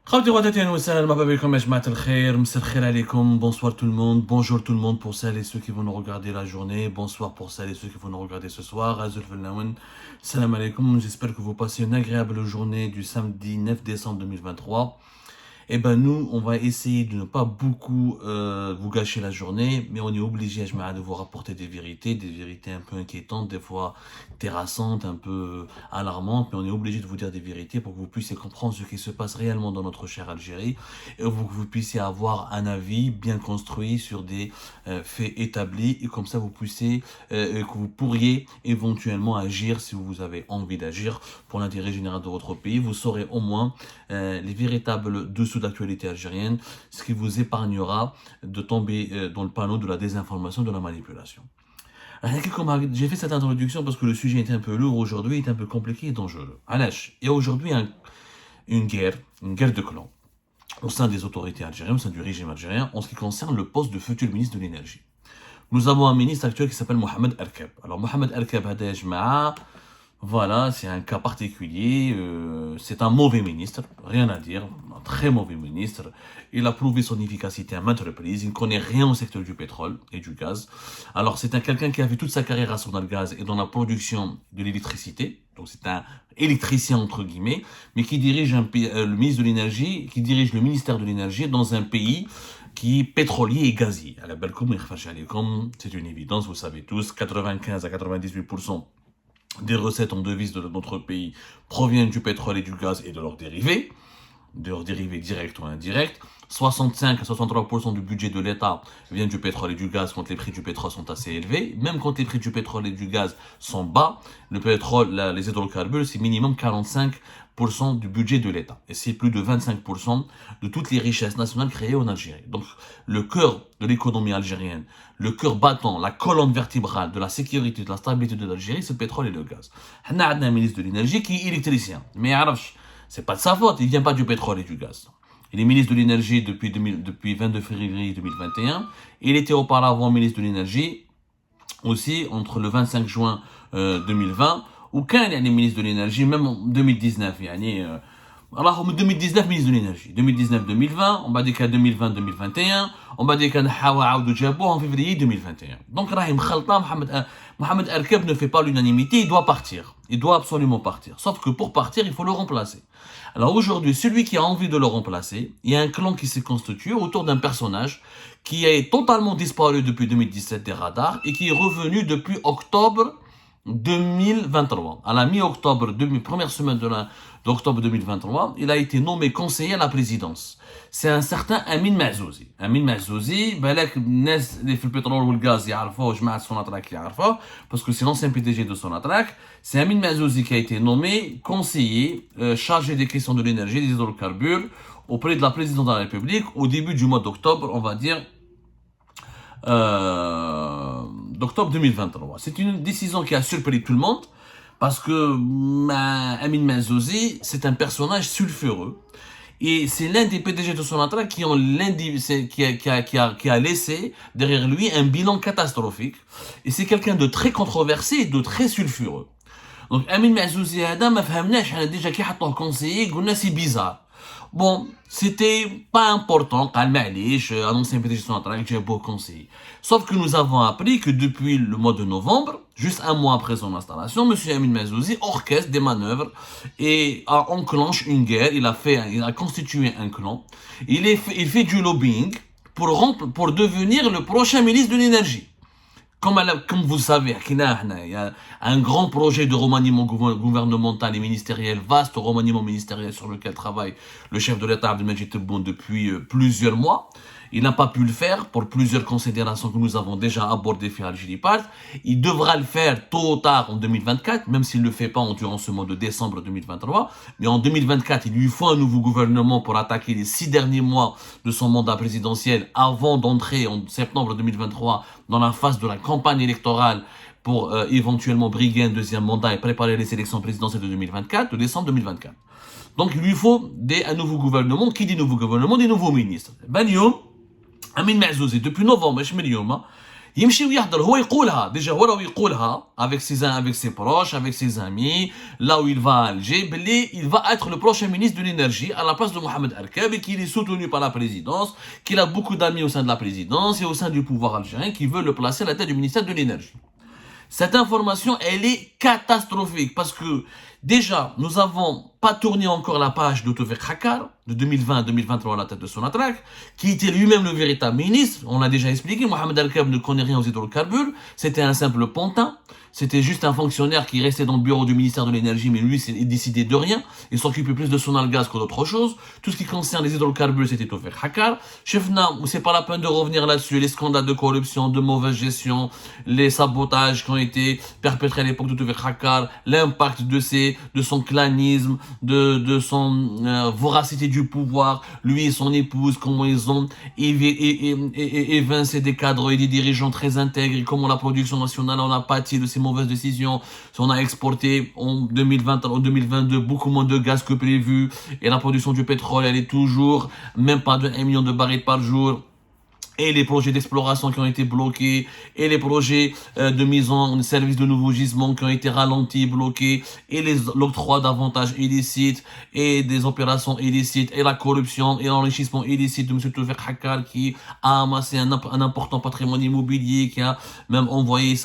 خوتي خواتاتي اهلا وسهلا مرحبا بكم يا جماعة الخير مساء الخير عليكم bonsoir tout le monde bonjour tout le monde pour celles et ceux qui vont nous regarder la journée bonsoir pour celles et ceux qui vont nous regarder ce soir Azul Felnaouen salam alaikum, j'espère que vous passez une agréable journée du samedi 9 décembre 2023. Eh ben nous, on va essayer de ne pas beaucoup vous gâcher la journée, mais on est obligé, de vous rapporter des vérités un peu inquiétantes, des fois terrassantes, un peu alarmantes, mais on est obligé de vous dire des vérités pour que vous puissiez comprendre ce qui se passe réellement dans notre chère Algérie et pour que vous puissiez avoir un avis bien construit sur des faits établis et comme ça que vous pourriez éventuellement agir si vous avez envie d'agir pour l'intérêt général de votre pays. Vous saurez au moins les véritables dessous d'actualité algérienne, ce qui vous épargnera de tomber dans le panneau de la désinformation, de la manipulation. J'ai fait cette introduction parce que le sujet est un peu lourd aujourd'hui, est un peu compliqué et dangereux. Il y a aujourd'hui une guerre de clans au sein des autorités algériennes, au sein du régime algérien, en ce qui concerne le poste de futur ministre de l'énergie. Nous avons un ministre actuel qui s'appelle Mohamed Erkeb. Alors Mohamed Erkeb, voilà, c'est un cas particulier, c'est un mauvais ministre, rien à dire, un très mauvais ministre. Il a prouvé son efficacité à maintes reprises, il ne connaît rien au secteur du pétrole et du gaz. Alors c'est quelqu'un qui a fait toute sa carrière à Sonalgaz et dans la production de l'électricité, donc c'est un électricien entre guillemets, mais qui dirige le ministre de l'énergie, qui dirige le ministère de l'énergie dans un pays qui est pétrolier et gazier. C'est une évidence, vous savez tous, 95 à 98% des recettes en devises de notre pays proviennent du pétrole et du gaz et de leurs dérivés directs ou indirects. 65 à 63% du budget de l'État vient du pétrole et du gaz quand les prix du pétrole sont assez élevés. Même quand les prix du pétrole et du gaz sont bas, le pétrole, les hydrocarbures, c'est minimum 45% du budget de l'État. Et c'est plus de 25% de toutes les richesses nationales créées en Algérie. Donc, le cœur de l'économie algérienne, le cœur battant, la colonne vertébrale de la sécurité, de la stabilité de l'Algérie, c'est le pétrole et le gaz. On a un ministre de l'énergie qui est électricien. Mais c'est pas de sa faute, il vient pas du pétrole et du gaz. Il est ministre de l'énergie depuis 22 février 2021. Il était auparavant ministre de l'énergie aussi entre le 25 juin 2020 ou quand il est ministre de l'énergie, même en 2019. Alors, en 2019, ministre de l'énergie. 2019-2020, on va dire qu'à 2020-2021, on va dire qu'à Hawa Aoudou Djabou en février 2021. Donc, Rahim Khalta, Mohamed Erkeb ne fait pas l'unanimité, il doit partir. Il doit absolument partir. Sauf que pour partir, il faut le remplacer. Alors aujourd'hui, celui qui a envie de le remplacer, il y a un clan qui s'est constitué autour d'un personnage qui est totalement disparu depuis 2017 des radars et qui est revenu depuis octobre 2023. À la mi-octobre, première semaine d'octobre 2023, il a été nommé conseiller à la présidence. C'est un certain Amin Maazouzi. Amin Maazouzi, بالك الناس اللي في البترول والغاز يعرفوه جماعة Sonatrach يعرفوه parce que c'est l'ancien PDG de Sonatrach. C'est Amin Maazouzi qui a été nommé conseiller chargé des questions de l'énergie et des hydrocarbures auprès de la présidence de la République au début du mois d'octobre, on va dire d'octobre 2023. C'est une décision qui a surpris tout le monde parce que Amin Maazouzi, c'est un personnage sulfureux et c'est l'un des PDG de Sonatrach qui a laissé derrière lui un bilan catastrophique et c'est quelqu'un de très controversé et de très sulfureux. Donc Amin Maazouzi هذا ما فهمناش احنا ديجا كي حطوه conseiller قلنا c'est bizarre. Bon, c'était pas important, un ancien PDG de Sonatrach, j'ai un beau conseiller. Sauf que nous avons appris que depuis le mois de novembre, juste un mois après son installation, M. Amin Maazouzi orchestre des manœuvres et enclenche une guerre. Il a constitué un clan. Il fait du lobbying pour devenir le prochain ministre de l'énergie. Comme vous le savez, il y a un grand projet de remaniement gouvernemental et ministériel, vaste remaniement ministériel sur lequel travaille le chef de l'État Abdelmadjid Tebboune depuis plusieurs mois. Il n'a pas pu le faire pour plusieurs considérations que nous avons déjà abordées sur Algérie Part. Il devra le faire tôt ou tard en 2024, même s'il ne le fait pas durant ce mois de décembre 2023. Mais en 2024, il lui faut un nouveau gouvernement pour attaquer les 6 derniers mois de son mandat présidentiel avant d'entrer en septembre 2023 dans la phase de la campagne électorale pour éventuellement briguer un deuxième mandat et préparer les élections présidentielles de 2024, de décembre 2024. Donc il lui faut un nouveau gouvernement. Qui dit nouveau gouvernement, des nouveaux ministres. Amin Maazouzi, depuis novembre, يمشي ويهضر هو يقولها ديجا هو راهو يقولها avec ses proches avec ses amis là où il va à Alger باللي il va être le prochain ministre de l'énergie à la place de Mohamed Erkeb et qu'il est soutenu par la présidence, qu'il a beaucoup d'amis au sein de la présidence et au sein du pouvoir algérien qui veut le placer à la tête du ministère de l'énergie. Cette information, elle est catastrophique parce que déjà, nous n'avons pas tourné encore la page de Tawfiq Hakkar de 2020 à 2023 à la tête de Sonatrach, qui était lui-même le véritable ministre. On l'a déjà expliqué, Mohamed Erkeb ne connaît rien aux hydrocarbures, c'était un simple pantin. C'était juste un fonctionnaire qui restait dans le bureau du ministère de l'énergie, mais lui, il décidait de rien. Il s'occupait plus de Sonalgaz que d'autre chose. Tout ce qui concerne les hydrocarbures, c'était Tawfiq Hakkar. Chefna, c'est pas la peine de revenir là-dessus. Les scandales de corruption, de mauvaise gestion, les sabotages qui ont été perpétrés à l'époque de Tawfiq Hakkar, l'impact de son clanisme, de son voracité du pouvoir, lui et son épouse, comment ils ont évincé des cadres et des dirigeants très intègres, et comment la production nationale en a pâti de ces mauvaises décisions. On a exporté en 2020, en 2022 beaucoup moins de gaz que prévu et la production du pétrole, elle est toujours même pas de 1 million de barils par jour. Et les projets d'exploration qui ont été bloqués, et les projets de mise en service de nouveaux gisements qui ont été ralentis, bloqués, et l'octroi d'avantages illicites, et des opérations illicites, et la corruption, et l'enrichissement illicite de M. Tawfiq Hakkar qui a amassé un important patrimoine immobilier, qui a même envoyé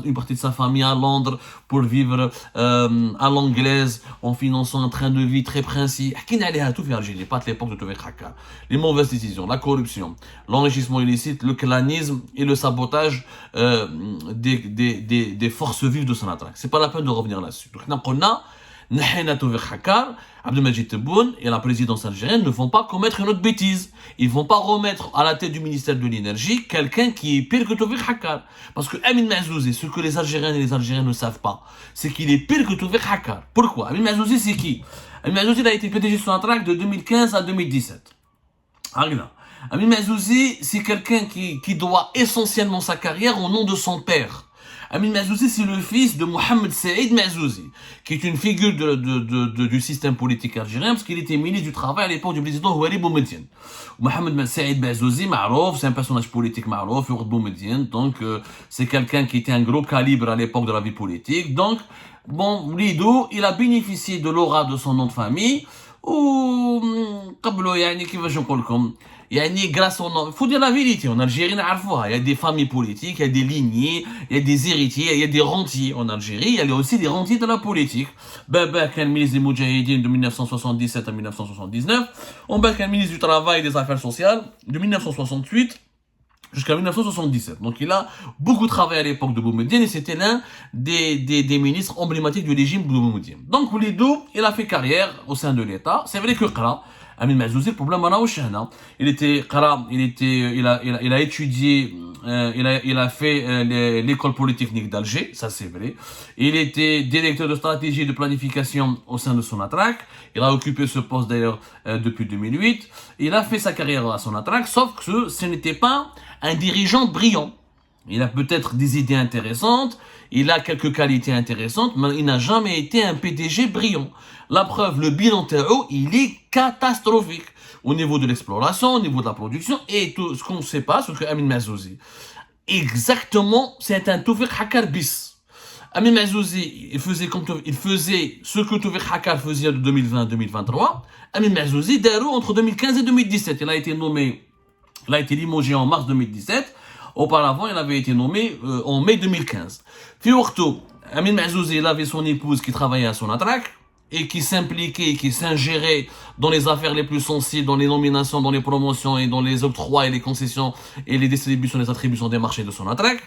une partie de sa famille à Londres pour vivre à l'anglaise, en finançant un train de vie très princier. Pas de l'époque de Tawfiq Hakkar. Les mauvaises décisions, la corruption, l'enrichissement illicite, le clanisme et le sabotage des forces vives de Sonatrach. C'est pas la peine de revenir là-dessus. Donc, Tawfiq Hakkar, Abdelmajid Tebboune et la présidence algérienne ne vont pas commettre une autre bêtise. Ils vont pas remettre à la tête du ministère de l'énergie quelqu'un qui est pire que Tawfiq Hakkar. Parce que Amin Mazoudi, ce que les Algériennes et les Algériens ne savent pas, c'est qu'il est pire que Tawfiq Hakkar. Pourquoi? Amin Mazoudi, c'est qui? Amin Mazoudi a été PDG de Sonatrach de 2015 à 2017. Amin Mazoudi, c'est quelqu'un qui doit essentiellement sa carrière au nom de son père. Amin Mazoudi, c'est le fils de Mohamed Saïd Mazoudi, qui est une figure du système politique algérien, parce qu'il était ministre du Travail à l'époque du président Houari Boumediene. Mohamed Saïd Mazoudi, Marouf, c'est un personnage politique Marouf, Houari Boumediene, donc c'est quelqu'un qui était un gros calibre à l'époque de la vie politique. Donc, bon, Lido, il a bénéficié de l'aura de son nom de famille, ou, grâce au nom, il faut dire la vérité, en Algérie, il y a des familles politiques, il y a des lignées, il y a des héritiers, il y a des rentiers en Algérie, il y a aussi des rentiers de la politique. Baba, qui est le ministre des Moudjahidines de 1977 à 1979, on est le ministre du Travail et des Affaires sociales de 1968 jusqu'à 1977. Donc il a beaucoup travaillé à l'époque de Boumediene et c'était l'un des ministres emblématiques du régime de Boumediene. Donc Oulido, il a fait carrière au sein de l'État. C'est vrai que Amin Mazoudi, le problème il a étudié, il a fait l'école polytechnique d'Alger, ça c'est vrai. Il était directeur de stratégie et de planification au sein de Sonatrach. Il a occupé ce poste d'ailleurs depuis 2008. Il a fait sa carrière à Sonatrach, sauf que ce n'était pas un dirigeant brillant. Il a peut-être des idées intéressantes, il a quelques qualités intéressantes, mais il n'a jamais été un PDG brillant. La preuve, le bilan Tao, il est catastrophique. Au niveau de l'exploration, au niveau de la production, et tout ce qu'on ne sait pas, ce que Amin Mazoudi. Exactement, c'est un Tawfiq Hakkar bis. Amin Mazoudi, il faisait ce que Tawfiq Hakkar faisait de 2020 à 2023. Amin Mazoudi, d'Aro, entre 2015 et 2017. Il a été limogé en mars 2017. Auparavant, il avait été nommé en mai 2015. Fiorto, Amin Mazoudi, il avait son épouse qui travaillait à Sonatrach et qui s'impliquait, qui s'ingérait dans les affaires les plus sensibles, dans les nominations, dans les promotions et dans les octrois et les concessions et les distributions, les attributions des marchés de Sonatrach.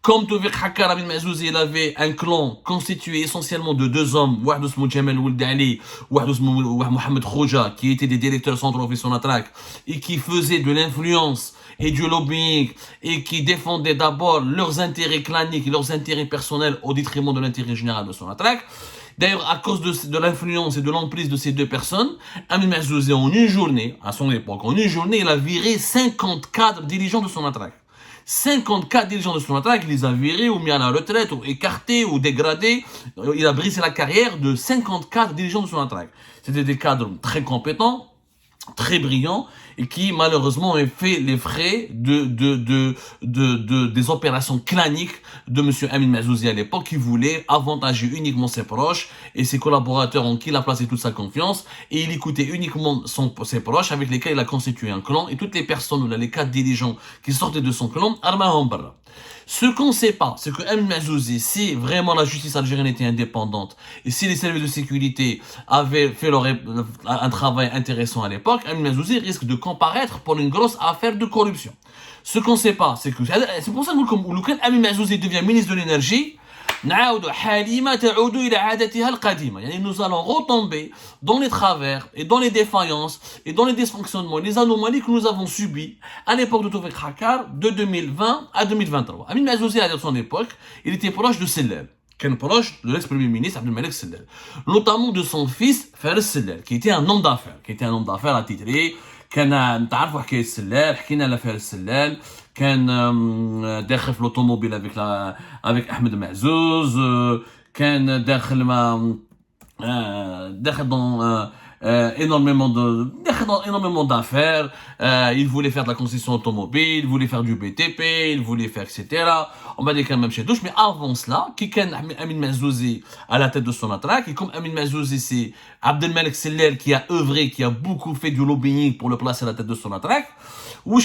Comme Tawfiq Hakkar, Amin Mazoudi, il avait un clan constitué essentiellement de deux hommes, Wahdou Smou Djamel Ould Ali, Wahdou Smou Mohamed Khouja, qui étaient des directeurs centraux de Sonatrach et qui faisaient de l'influence et du lobbying et qui défendaient d'abord leurs intérêts claniques et leurs intérêts personnels au détriment de l'intérêt général de Sonatrach. D'ailleurs, à cause de l'influence et de l'emprise de ces deux personnes, Amin Mazoudi, en une journée, à son époque, en une journée, il a viré 50 cadres dirigeants de Sonatrach. 54 dirigeants de Sonatrach, il les a virés ou mis à la retraite, ou écartés, ou dégradés. Il a brisé la carrière de 54 dirigeants de Sonatrach. C'était des cadres très compétents, très brillant et qui malheureusement a fait les frais des opérations claniques de M. Amin Mazoudi à l'époque, qui voulait avantager uniquement ses proches et ses collaborateurs en qui il a placé toute sa confiance, et il écoutait uniquement ses proches avec lesquels il a constitué un clan, et toutes les personnes ou les cadres dirigeants qui sortaient de son clan, armahum barra. Ce qu'on ne sait pas, c'est que Amin Mazoudi, si vraiment la justice algérienne était indépendante et si les services de sécurité avaient fait un travail intéressant à l'époque, Amin Mazoudi risque de comparaître pour une grosse affaire de corruption. Ce qu'on ne sait pas, c'est que c'est pour ça que quand Amin Mazoudi devient ministre de l'énergie, nous allons retomber dans les travers et dans les défaillances et dans les dysfonctionnements, les anomalies que nous avons subis à l'époque de Toufik Hakar de 2020 à 2023. Amin Mazoudi, à son époque, il était proche de Sellel, qui est proche de l'ex-premier ministre Abdelmalek Sellel, notamment de son fils Fares Sellel, qui était un homme d'affaires attitré. كان تعرفوا حكايه السلال، حكينا على فارس السلال، كان داخل في الاوتوموبيل avec احمد معزوز، كان داخل داخل dans énormément d'affaires. Il voulait faire de la construction automobile, il voulait faire du BTP, il voulait faire etc. On va dire quand même chez Douche, mais avant cela, qui est Amin Mazoudi à la tête de Sonatrach, et comme Amin Mazoudi, c'est Abdelmalek Sellel qui a œuvré, qui a beaucoup fait du lobbying pour le placer à la tête de Sonatrach, pour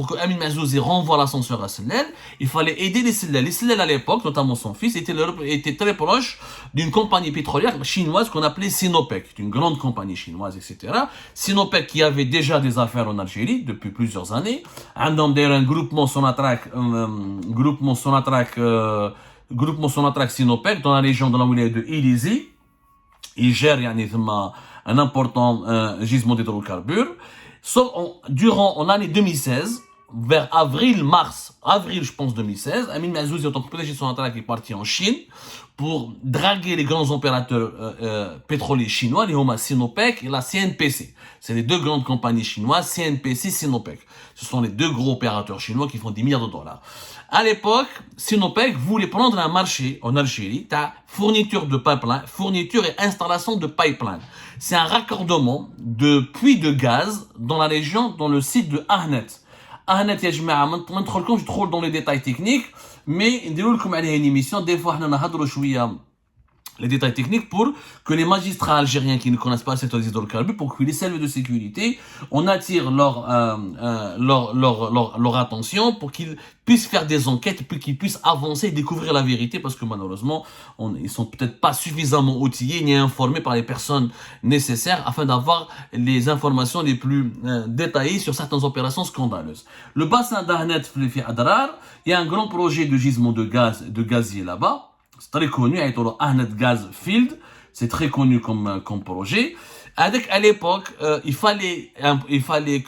que Amin Mazoudi renvoie l'ascenseur à Sellel, il fallait aider les Sellel. Les Sellel à l'époque, notamment son fils, était très proche d'une compagnie pétrolière chinoise qu'on appelait Sinopec, une grande compagnie chinoise, etc. Sinopec qui avait déjà des affaires en Algérie depuis plusieurs années. Un groupement Sonatrach Sinopec dans la région de la wilaya de Ilizi. Il gère un important gisement d'hydrocarbures. Durant l'année 2016, vers avril je pense 2016, Amin Mazoudi, en tant que PDG de Sonatrach, est parti en Chine pour draguer les grands opérateurs pétroliers chinois, les Homa Sinopec et la CNPC. C'est les deux grandes compagnies chinoises, CNPC, Sinopec. Ce sont les deux gros opérateurs chinois qui font des milliards de dollars. À l'époque, Sinopec voulait prendre un marché en Algérie, fourniture de pipeline, fourniture et installation de pipeline. C'est un raccordement de puits de gaz dans la région, dans le site de Ahnet. Ahnet, je trop dans les détails techniques, mais نديرولكم عليها une émission, des fois احنا نهضروا شويه les détails techniques pour que les magistrats algériens qui ne connaissent pas le secteur des hydrocarbures, pour que les services de sécurité, on attire leur attention pour qu'ils puissent faire des enquêtes, puis qu'ils puissent avancer et découvrir la vérité, parce que malheureusement, ils sont peut-être pas suffisamment outillés ni informés par les personnes nécessaires afin d'avoir les informations les plus détaillées sur certaines opérations scandaleuses. Le bassin d'Ahnet Flefi Adrar, il y a un grand projet de gisement de gazier là-bas. C'est très connu, Ahnet Gaz Field, c'est très connu comme projet. À l'époque, il fallait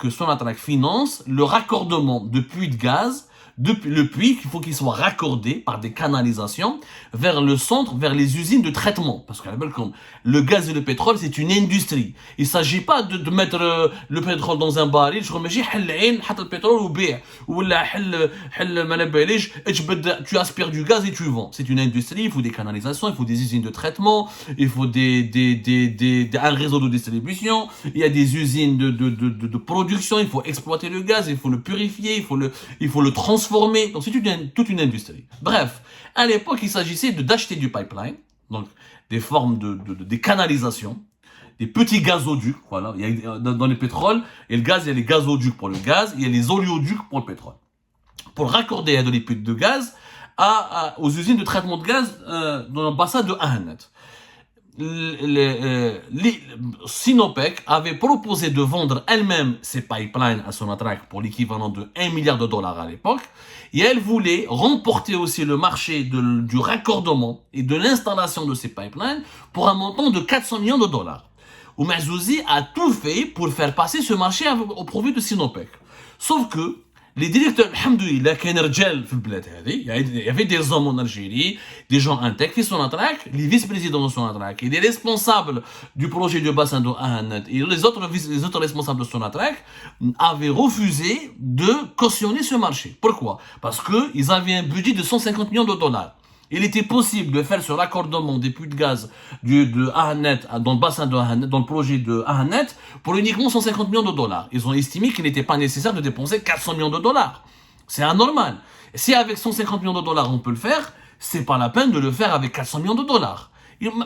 que Sonatrach finance le raccordement de puits de gaz, le puits, il faut qu'il soit raccordé par des canalisations vers le centre, vers les usines de traitement. Parce que le gaz et le pétrole, c'est une industrie. Il ne s'agit pas de mettre le pétrole dans un baril, je remets le pétrole ou tu aspires du gaz et tu vends. C'est une industrie, il faut des canalisations, il faut des usines de traitement, il faut un réseau de distribution, il y a des usines de production, il faut exploiter le gaz, il faut le purifier, il faut le transformer. Donc c'est toute une industrie. Bref, à l'époque, il s'agissait d'acheter du pipeline, donc des formes des canalisations, des petits gazoducs, voilà. Il y a, dans le pétrole et le gaz, il y a les gazoducs pour le gaz, il y a les oléoducs pour le pétrole. Pour raccorder des puits de gaz aux usines de traitement de gaz dans le bassin de Ahnet. Sinopec avait proposé de vendre elle-même ses pipelines à Sonatrach pour l'équivalent de 1 milliard de dollars à l'époque, et elle voulait remporter aussi le marché du raccordement et de l'installation de ces pipelines pour un montant de 400 millions de dollars. Mazoudi a tout fait pour faire passer ce marché au profit de Sinopec. Sauf que les directeurs, alhamdoulilah, il y avait des hommes en Algérie, des gens intègres qui sont Sonatrach, les vice-présidents de Sonatrach, et des responsables du projet de bassin de Ahnet, et les autres responsables de Sonatrach avaient refusé de cautionner ce marché. Pourquoi? Parce qu'ils avaient un budget de 150 millions de dollars. il était possible de faire ce raccordement des puits de gaz de Ahanet dans le bassin de Ahanet, dans le projet de Ahanet, pour uniquement 150 millions de dollars. Ils ont estimé qu'il n'était pas nécessaire de dépenser 400 millions de dollars. C'est anormal. Si avec 150 millions de dollars on peut le faire, c'est pas la peine de le faire avec 400 millions de dollars.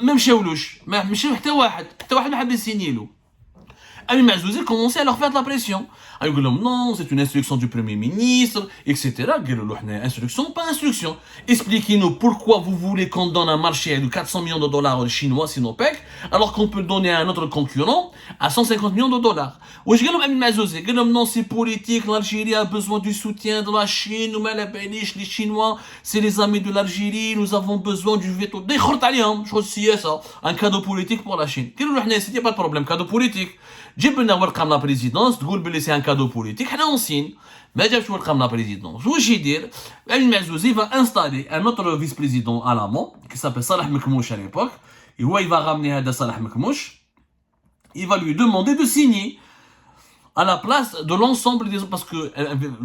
Même chez Oulouch, même chez Ouahad, Ouahad a signé. Amin Mazouzi commençait à leur faire de la pression. Ils disaient non, c'est une instruction du Premier ministre, etc. Instruction, pas instruction. Expliquez-nous pourquoi vous voulez qu'on donne un marché de 400 millions de dollars aux Chinois, Sinopec, alors qu'on peut le donner à un autre concurrent à 150 millions de dollars. Ou je dis Amin Mazouzi, non, c'est politique, l'Algérie a besoin du soutien de la Chine, nous les Chinois, c'est les amis de l'Algérie, nous avons besoin du veto. Je crois que c'est ça, un cadeau politique pour la Chine. C'était pas de problème, cadeau politique. جيب لنا ورقه من لا بريزيدونس تقول بلي سي ان كادو بوليتيك حنا اونسين ما جابش ورقه من لا بريزيدونس واش يدير علي المعزوزي فا انستالي ان اوتر فيس بريزيدون ا لامون كي سابيل صالح مكموش à l'époque et هو il va ramener هذا صالح مكموش il va lui demander de signer à la place de l'ensemble des autres, parce que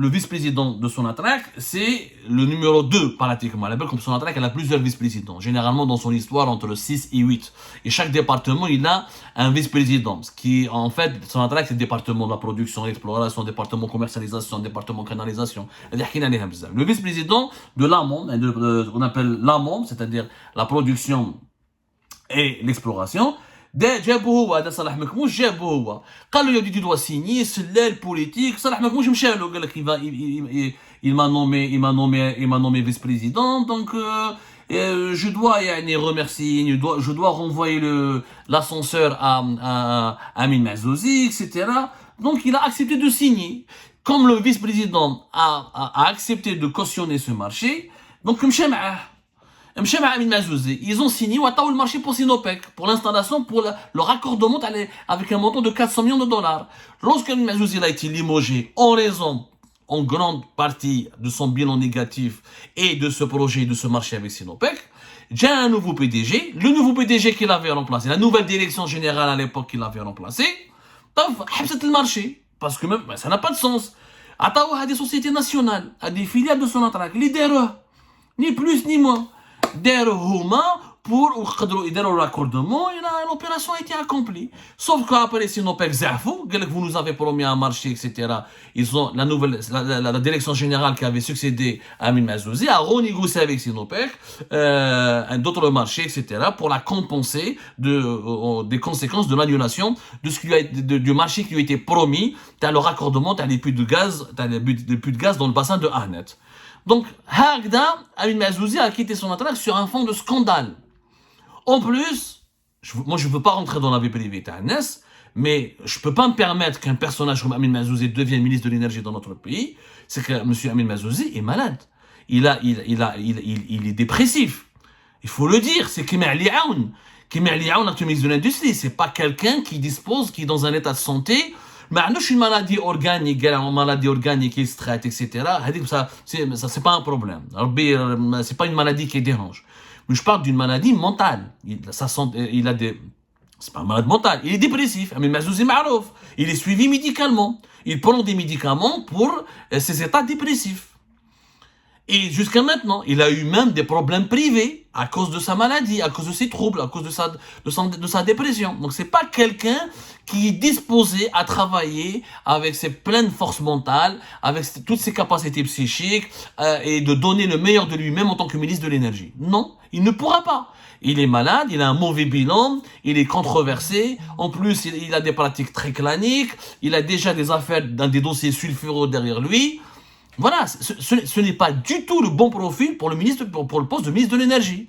le vice-président de Sonatrach, c'est le numéro 2, pratiquement. À l'époque, comme Sonatrach, elle a plusieurs vice-présidents, généralement dans son histoire entre 6 et 8. Et chaque département, il a un vice-président, ce qui, en fait, Sonatrach, c'est le département de la production, l'exploration, département commercialisation, département canalisation. Le vice-président de l'AMON, on appelle l'AMON, c'est-à-dire la production et l'exploration, جابه هو هذا صالح مكموش جابه هو قال له يا ودي دوا سيني سلال بوليتيك صالح مكموش مشى له قال لك il m'a nommé vice-président donc je dois يعني remercier je dois renvoyer l'ascenseur à Amin Mazouzi etc. Donc il a accepté de signer comme le vice-président a accepté de cautionner ce marché donc مشى معاه مشى مع Amin Mazouzi, ils ont signé le marché pour Sinopec, pour l'installation, pour le raccordement avec un montant de 400 millions de dollars. Lorsque Amin Mazouzi a été limogé en raison, en grande partie, de son bilan négatif et de ce projet, de ce marché avec Sinopec, j'ai un nouveau PDG, le nouveau PDG qu'il avait remplacé, la nouvelle direction générale à l'époque qu'il avait remplacé, حبست le marché, parce que même, ça n'a pas de sens. عطاوها à des sociétés nationales, à des filiales de Sonatrach, اللي داروها, ni plus ni moins. داروا هما pour يقدروا يديروا le raccordement et l'opération a été accomplie. Sauf qu'après Sinopec زعفوا قال لك vous nous avez promis un marché etc. Ils ont la direction générale qui avait succédé à Amin Mazouzi a renégocié avec Sinopec d'autres marchés etc. pour la compenser des conséquences de l'annulation de ce qui du marché qui lui était promis. T'as le raccordement, t'as les puits de gaz dans le bassin de Ahanet. Donc, Hagda, Amin Mazouzi a quitté son attaque sur un fond de scandale. En plus, moi je ne veux pas rentrer dans la vie privée d'Anes, mais je ne peux pas me permettre qu'un personnage comme Amin Mazouzi devienne ministre de l'énergie dans notre pays. C'est que M. Amin Mazouzi est malade. Il est dépressif. Il faut le dire, c'est Kemal Liaoun. Kemal Liaoun, l'actuel ministre de l'Industrie, c'est pas quelqu'un qui est dans un état de santé. Mais une maladie organique, une maladie organique qui se traite, etc. Ça, c'est pas un problème. C'est pas une maladie qui dérange. Mais je parle d'une maladie mentale. C'est pas un malade mental. Il est dépressif. Amin Mazouzi Marouf. Il est suivi médicalement. Il prend des médicaments pour ses états dépressifs. Et jusqu'à maintenant, il a eu même des problèmes privés à cause de sa maladie, à cause de ses troubles, à cause de sa dépression. Donc c'est pas quelqu'un qui est disposé à travailler avec ses pleines forces mentales, avec toutes ses capacités psychiques et de donner le meilleur de lui-même en tant que ministre de l'énergie. Non, il ne pourra pas. Il est malade, il a un mauvais bilan, il est controversé, en plus il a des pratiques très claniques, il a déjà des affaires dans des dossiers sulfureux derrière lui. Voilà, ce n'est pas du tout le bon profil pour le poste de ministre de l'énergie.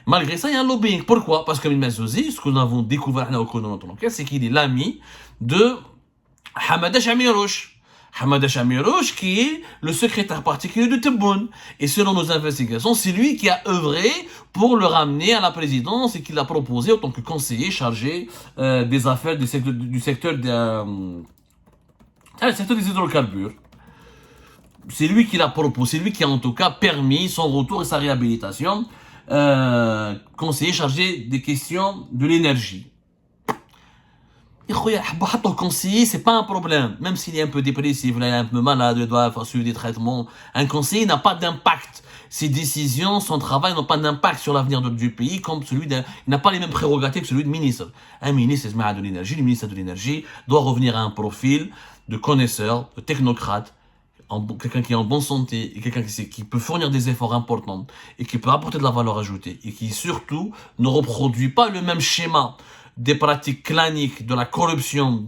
Malgré ça, il y a un lobbying. Pourquoi? Parce que Amin Mazouzi, ce que nous avons découvert au cours de notre enquête, c'est qu'il est l'ami de Hamada Chamirouche. Hamada Chamirouche, qui est le secrétaire particulier de Tebboune. Et selon nos investigations, c'est lui qui a œuvré pour le ramener à la présidence et qui l'a proposé en tant que conseiller chargé des affaires du secteur des hydrocarbures. C'est lui qui l'a proposé, c'est lui qui a en tout cas permis son retour et sa réhabilitation, conseiller chargé des questions de l'énergie. Ton conseiller, c'est pas un problème. Même s'il est un peu dépressif, là, il est un peu malade, il doit suivre des traitements. Un conseiller n'a pas d'impact. Ses décisions, son travail n'ont pas d'impact sur l'avenir du pays comme celui d'un, il n'a pas les mêmes prérogatives que celui de ministre. Un ministre, de l'énergie, le ministre de l'énergie doit revenir à un profil de connaisseur, de technocrate, quelqu'un qui est en bonne santé et quelqu'un qui peut fournir des efforts importants et qui peut apporter de la valeur ajoutée et qui surtout ne reproduit pas le même schéma des pratiques claniques, de la corruption,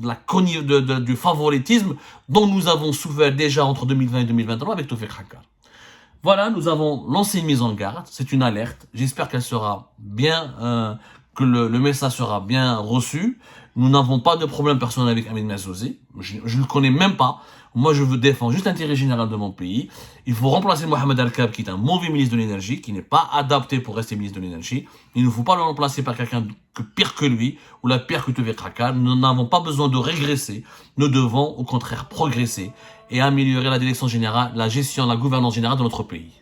du favoritisme dont nous avons souffert déjà entre 2020 et 2023 avec Tawfiq Hakkar. Voilà, nous avons lancé une mise en garde, c'est une alerte. J'espère qu'elle sera bien, que le message sera bien reçu. Nous n'avons pas de problème personnel avec Amin Mazouzé. Je ne le connais même pas. Moi, je veux défendre juste l'intérêt général de mon pays. Il faut remplacer Mohamed Al-Kab, qui est un mauvais ministre de l'énergie, qui n'est pas adapté pour rester ministre de l'énergie. Il ne faut pas le remplacer par quelqu'un pire que lui, ou la pire que Tawfiq Hakkar. Nous n'avons pas besoin de régresser. Nous devons, au contraire, progresser et améliorer la direction générale, la gestion, la gouvernance générale de notre pays.